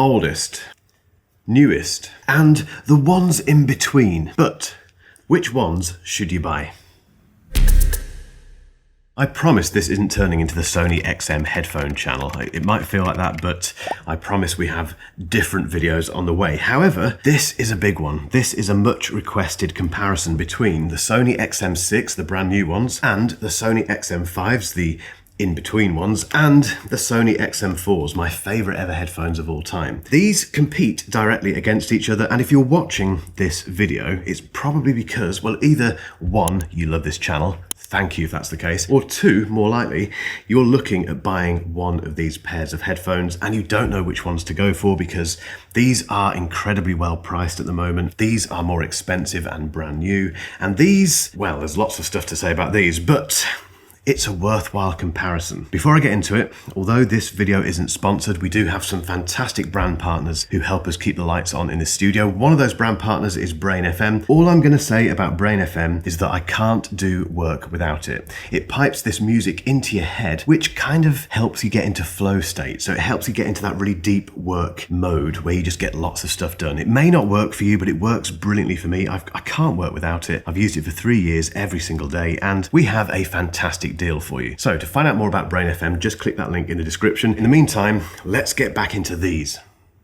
oldest, newest, and the ones in between. But which ones should you buy? I promise this isn't turning into the Sony XM headphone channel. It might feel like that, but I promise we have different videos on the way. However, this is a big one. This is a much requested comparison between the Sony XM6, the brand new ones, and the Sony XM5s, the in-between ones, and the Sony XM4s, my favorite ever headphones of all time. These compete directly against each other, and if you're watching this video, it's probably because, well, either one, you love this channel, thank you if that's the case, or two, more likely, you're looking at buying one of these pairs of headphones and you don't know which ones to go for because these are incredibly well priced at the moment. These are more expensive and brand new, and these, well, there's lots of stuff to say about these, but it's a worthwhile comparison. Before I get into it, although this video isn't sponsored, we do have some fantastic brand partners who help us keep the lights on in the studio. One of those brand partners is Brain FM. All I'm going to say about Brain FM is that I can't do work without it. It pipes this music into your head, which kind of helps you get into flow state. So it helps you get into that really deep work mode where you just get lots of stuff done. It may not work for you, but it works brilliantly for me. I can't work without it. I've used it for 3 years every single day, and we have a fantastic deal for you. So to find out more about Brain FM, just click that link in the description. In the meantime, let's get back into these.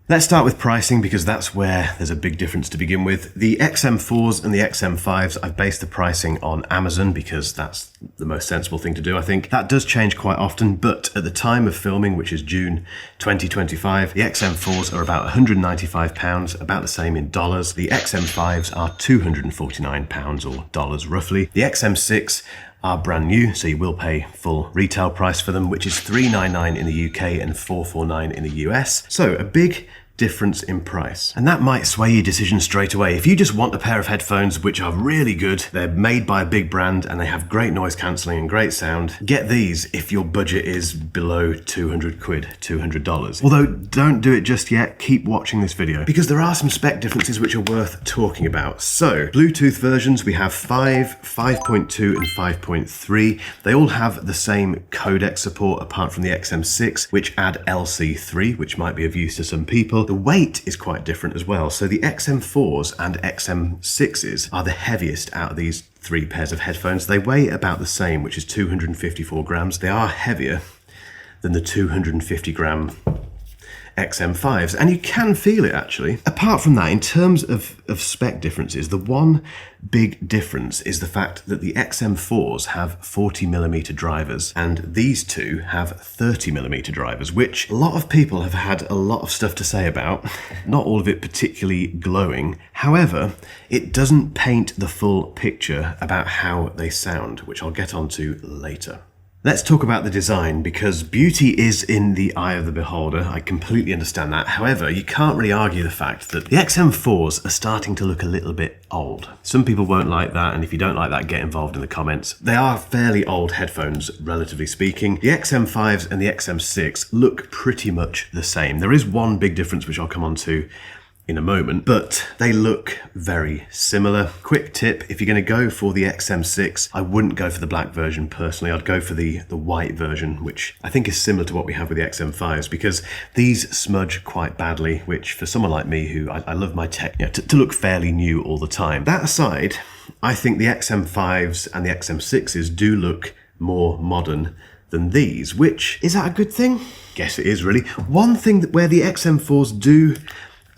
Let's start with pricing because that's where there's a big difference to begin with. The XM4s and the XM5s, I've based the pricing on Amazon because that's the most sensible thing to do, I think. That does change quite often, but at the time of filming, which is June 2025, the XM4s are about £195, about the same in dollars. The XM5s are £249 or dollars roughly. The XM6 are brand new, so you will pay full retail price for them, which is $399 in the UK and $449 in the US. So a big difference in price. And that might sway your decision straight away. If you just want a pair of headphones which are really good, they're made by a big brand and they have great noise cancelling and great sound, get these if your budget is below 200 quid, $200. Although don't do it just yet, keep watching this video because there are some spec differences which are worth talking about. So Bluetooth versions, we have 5, 5.2 and 5.3. They all have the same codec support apart from the XM6, which add LC3, which might be of use to some people. The weight is quite different as well. So the XM4s and XM6s are the heaviest out of these three pairs of headphones. They weigh about the same, which is 254 grams. They are heavier than the 250 gram XM5s, and you can feel it actually. Apart from that, in terms of spec differences, the one big difference is the fact that the XM4s have 40mm drivers and these two have 30mm drivers, which a lot of people have had a lot of stuff to say about, not all of it particularly glowing. However, it doesn't paint the full picture about how they sound, which I'll get onto later. Let's talk about the design because beauty is in the eye of the beholder. I completely understand that. However, you can't really argue the fact that the XM4s are starting to look a little bit old. Some people won't like that, and if you don't like that, get involved in the comments. They are fairly old headphones, relatively speaking. The XM5s and the XM6 look pretty much the same. There is one big difference which I'll come on to in a moment, but they look very similar. Quick tip, if you're going to go for the XM6, I wouldn't go for the black version personally. I'd go for the white version, which I think is similar to what we have with the XM5s, because these smudge quite badly, which for someone like me who I love my tech to look fairly new all the time. That aside, I think the XM5s and the XM6s do look more modern than these, which, is that a good thing? Guess it is really. One thing where the XM4s do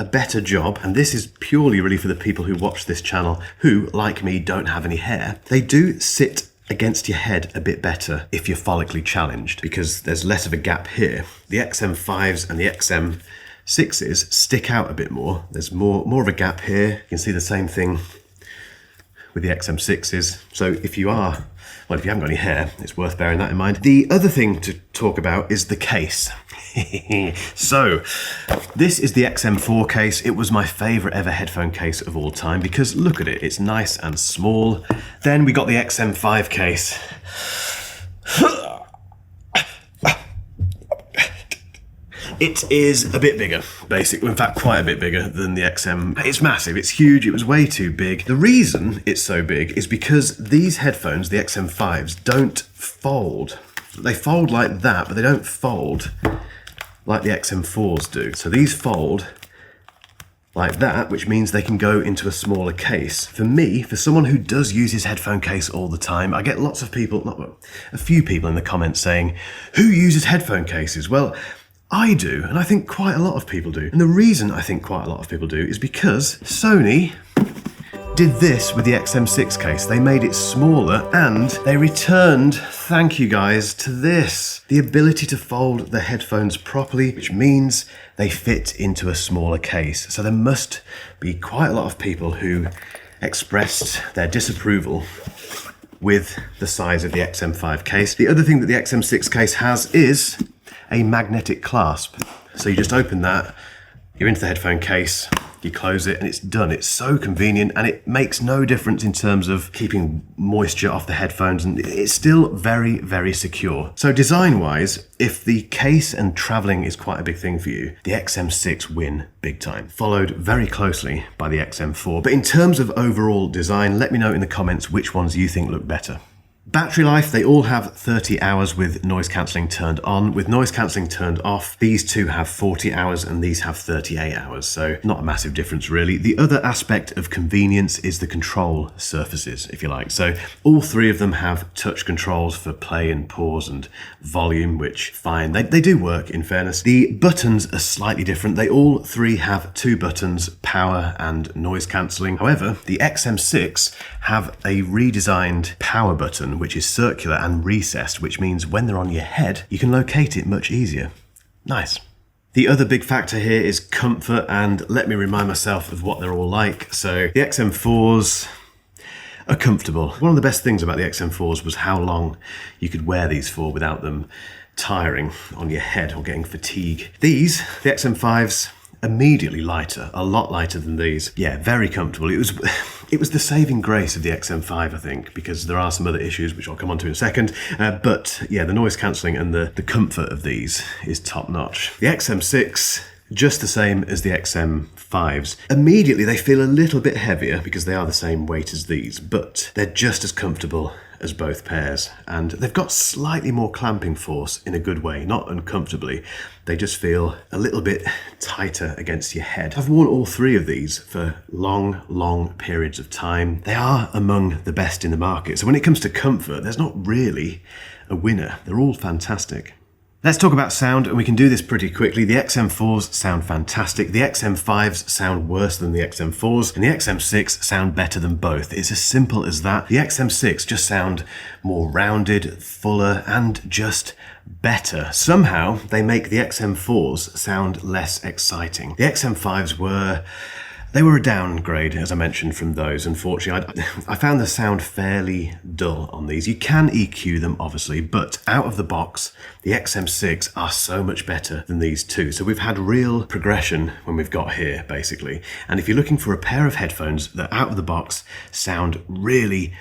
a better job, and this is purely really for the people who watch this channel who, like me, don't have any hair, they do sit against your head a bit better if you're follically challenged because there's less of a gap here. The XM5s and the XM6s stick out a bit more. There's more of a gap here. You can see the same thing with the XM6s. So if you haven't got any hair, it's worth bearing that in mind. The other thing to talk about is the case. So this is the XM4 case. It was my favorite ever headphone case of all time because look at it, it's nice and small. Then we got the XM5 case. It is a bit bigger, basically. In fact, quite a bit bigger than the XM. It's massive, it's huge, it was way too big. The reason it's so big is because these headphones, the XM5s, don't fold. They fold like that, but they don't fold like the XM4s do. So these fold like that, which means they can go into a smaller case. For me, for someone who does use his headphone case all the time, I get lots of people, a few people in the comments saying, who uses headphone cases? Well, I do, and I think quite a lot of people do. And the reason I think quite a lot of people do is because Sony did this with the XM6 case. They made it smaller and they returned, thank you guys, to this. The ability to fold the headphones properly, which means they fit into a smaller case. So there must be quite a lot of people who expressed their disapproval with the size of the XM5 case. The other thing that the XM6 case has is a magnetic clasp. So you just open that, you're into the headphone case, you close it and it's done. It's so convenient and it makes no difference in terms of keeping moisture off the headphones, and it's still very, very secure. So design-wise, if the case and traveling is quite a big thing for you, the XM6 win big time, followed very closely by the XM4. But in terms of overall design, let me know in the comments which ones you think look better. Battery life, they all have 30 hours with noise cancelling turned on. With noise cancelling turned off, these two have 40 hours and these have 38 hours, so not a massive difference really. The other aspect of convenience is the control surfaces, if you like. So all three of them have touch controls for play and pause and volume, which fine, they do work in fairness. The buttons are slightly different. They all three have two buttons, power and noise cancelling. However, the XM6 have a redesigned power button, which is circular and recessed, which means when they're on your head, you can locate it much easier. Nice. The other big factor here is comfort, and let me remind myself of what they're all like. So the XM4s are comfortable. One of the best things about the XM4s was how long you could wear these for without them tiring on your head or getting fatigue. These, the XM5s, immediately lighter, a lot lighter than these. Yeah, very comfortable. It was the saving grace of the XM5, I think, because there are some other issues which I'll come on to in a second. But yeah, the noise cancelling and the comfort of these is top notch. The XM6, just the same as the XM5s. Immediately they feel a little bit heavier because they are the same weight as these, but they're just as comfortable as both pairs, and they've got slightly more clamping force in a good way, not uncomfortably. They just feel a little bit tighter against your head. I've worn all three of these for long periods of time. They are among the best in the market, so when it comes to comfort, there's not really a winner. They're all fantastic. Let's talk about sound, and we can do this pretty quickly. The XM4s sound fantastic. The XM5s sound worse than the XM4s, and the XM6 sound better than both. It's as simple as that. The XM6 just sound more rounded, fuller, and just better. Somehow, they make the XM4s sound less exciting. The XM5s were a downgrade, as I mentioned, from those. Unfortunately, I found the sound fairly dull on these. You can EQ them, obviously, but out of the box, the XM6 are so much better than these two. So we've had real progression when we've got here, basically. And if you're looking for a pair of headphones that out of the box sound really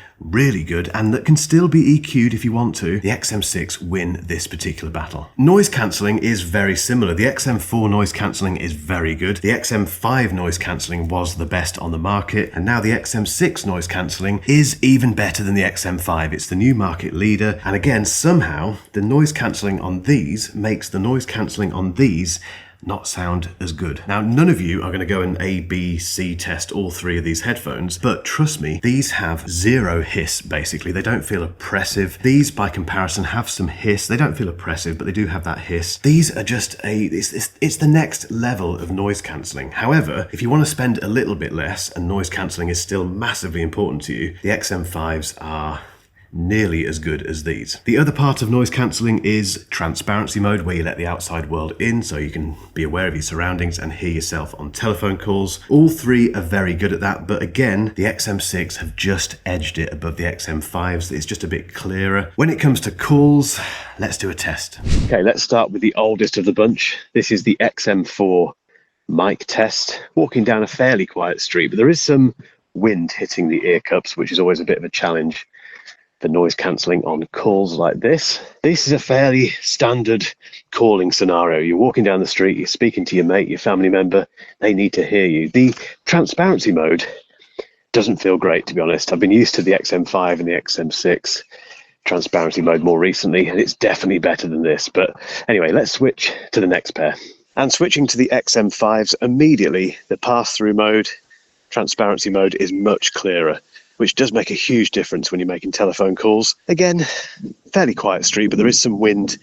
good and that can still be EQ'd if you want to, the XM6 win this particular battle. Noise cancelling is very similar. The XM4 noise cancelling is very good. The XM5 noise cancelling was the best on the market, and now the XM6 noise cancelling is even better than the XM5. It's the new market leader, and again, somehow the noise cancelling on these makes the noise cancelling on these not sound as good. Now, none of you are going to go and A, B, C test all three of these headphones, but trust me, these have zero hiss, basically. They don't feel oppressive. These, by comparison, have some hiss. They don't feel oppressive, but they do have that hiss. These are just it's the next level of noise cancelling. However, if you want to spend a little bit less and noise cancelling is still massively important to you, the XM5s are nearly as good as these. The other part of noise cancelling is transparency mode, where you let the outside world in so you can be aware of your surroundings and hear yourself on telephone calls. All three are very good at that, but again, the XM6 have just edged it above the XM5s. It's just a bit clearer. When it comes to calls, let's do a test. Okay, let's start with the oldest of the bunch. This is the XM4 mic test. Walking down a fairly quiet street, but there is some wind hitting the ear cups, which is always a bit of a challenge for noise cancelling on calls like this. This is a fairly standard calling scenario. You're walking down the street, you're speaking to your mate, your family member, they need to hear you. The transparency mode doesn't feel great, to be honest. I've been used to the XM5 and the XM6. transparency mode more recently, and it's definitely better than this. But anyway, let's switch to the next pair. And switching to the XM5s, immediately the pass-through mode, transparency mode, is much clearer, which does make a huge difference when you're making telephone calls. Again, fairly quiet street, but there is some wind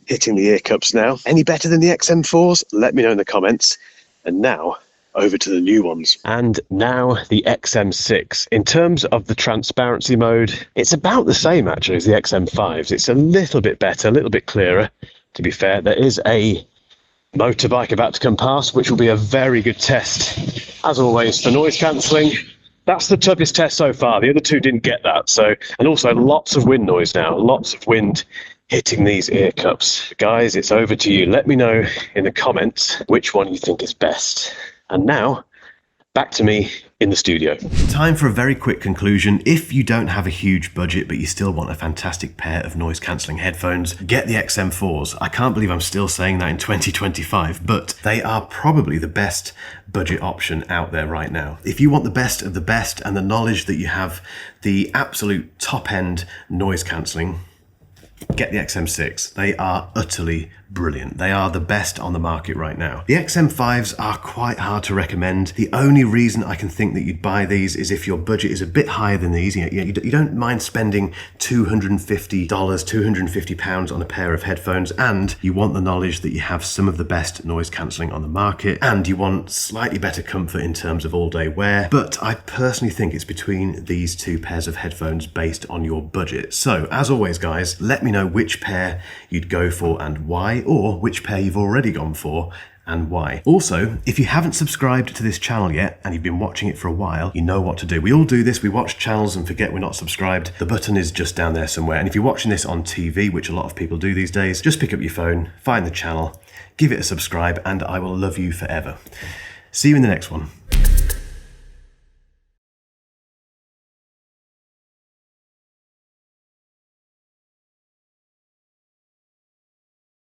hitting the ear cups now. Any better than the XM4s? Let me know in the comments. And now, over to the new ones. And now the XM6. In terms of the transparency mode, it's about the same actually as the XM5s. It's a little bit better, a little bit clearer. To be fair, there is a motorbike about to come past, which will be a very good test, as always, for noise cancelling. That's the toughest test so far. The other two didn't get that. So, and also lots of wind noise now, lots of wind hitting these ear cups. Guys, it's over to you. Let me know in the comments which one you think is best. And now, back to me in the studio. Time for a very quick conclusion. If you don't have a huge budget, but you still want a fantastic pair of noise cancelling headphones, get the XM4s. I can't believe I'm still saying that in 2025, but they are probably the best budget option out there right now. If you want the best of the best and the knowledge that you have the absolute top end noise cancelling, get the XM6. They are utterly brilliant. They are the best on the market right now. The XM5s are quite hard to recommend. The only reason I can think that you'd buy these is if your budget is a bit higher than these. You don't mind spending $250, £250 on a pair of headphones, and you want the knowledge that you have some of the best noise cancelling on the market, and you want slightly better comfort in terms of all-day wear. But I personally think it's between these two pairs of headphones based on your budget. So, as always, guys, let me know which pair you'd go for and why, or which pair you've already gone for and why. Also, if you haven't subscribed to this channel yet and you've been watching it for a while, you know what to do. We all do this. We watch channels and forget we're not subscribed. The button is just down there somewhere. And if you're watching this on TV, which a lot of people do these days, just pick up your phone, find the channel, give it a subscribe, and I will love you forever. See you in the next one.